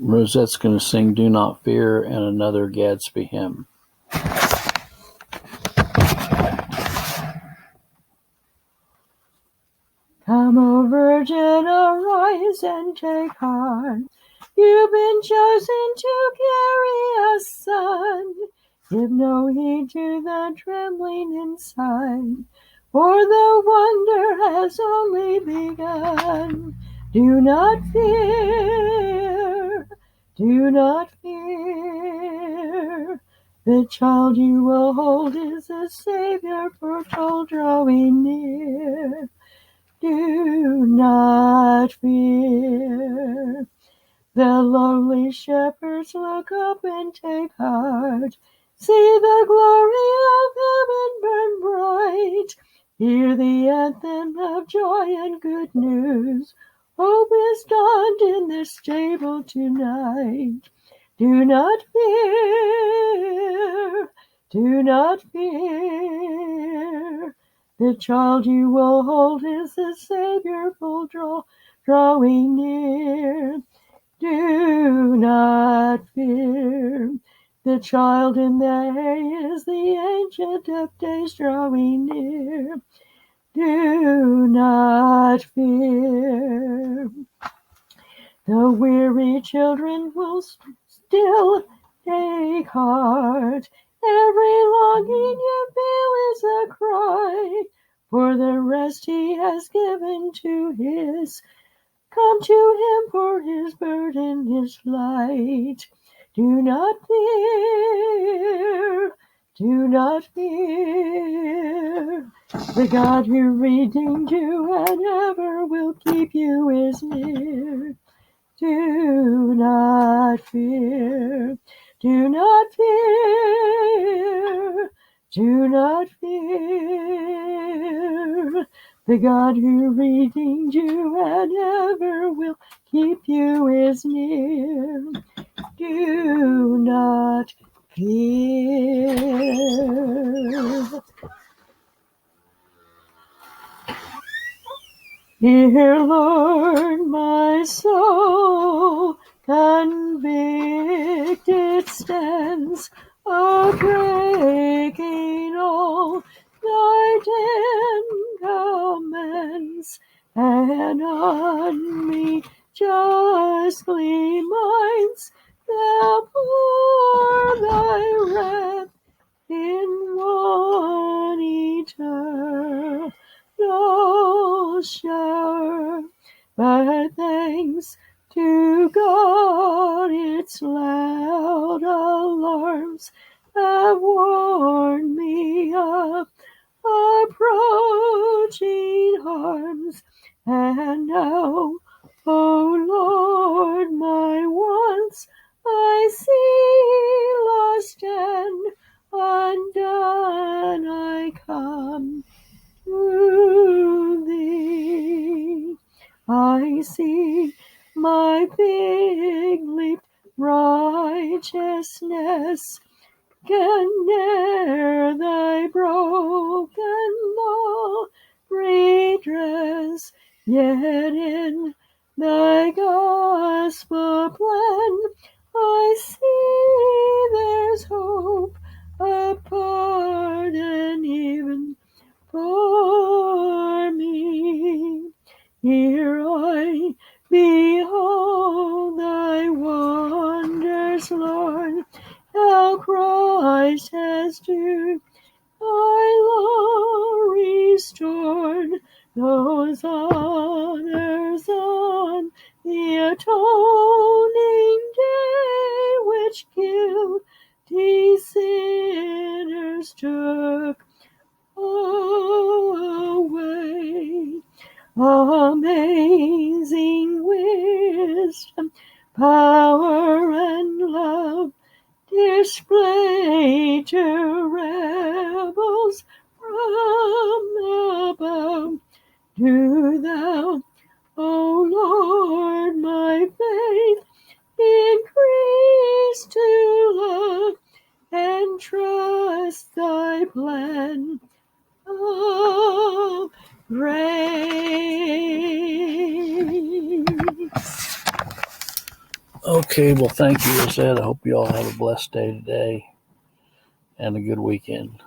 Rosette's going to sing Do Not Fear and another Gadsby hymn. Come, O Virgin, arise and take heart. You've been chosen to carry a son. Give no heed to the trembling inside, for the wonder has only begun. Do not fear, do not fear. The child you will hold is the Savior foretold, drawing near. Do not fear. The lonely shepherds look up and take heart. See the glory of heaven burn bright. Hear the anthem of joy and good news. Hope is dawned in the stable tonight. Do not fear. Do not fear. The child you will hold is the Savior full drawing near. Do not fear. The child in the hay is the Ancient of Days drawing near. Do not fear. The weary children will still take heart. Every longing you feel is a cry for the rest he has given to his. Come to him, for his burden is light. Do not fear, do not fear. The God who redeemed you and ever will keep you is near. Do not fear, do not fear, do not fear. The God who redeemed you and ever will keep you is near. Do not fear. Here, Lord, my soul convicted stands, breaking all thy ten commandments, and on me justly minds thou pour thy wrath in one eternal shower. But thanks to God, its loud alarms have warned me of approaching harms. And now, O Lord, my wants I see lost and undone. I come to thee. I see my fig-leaved righteousness can ne'er thy broken law redress, yet in thy gospel plan I see there's hope of pardon even for me. Here I behold thy wonders, Lord, how Christ has to thy law restored those honors on the atoning day which guilty sinners took away. Amazing wisdom, power, and love displayed to rebels from above. Do thou, O Lord, my faith increase to love and trust thy plan of grace. Okay, well, thank you, Lizette. I hope you all have a blessed day today and a good weekend.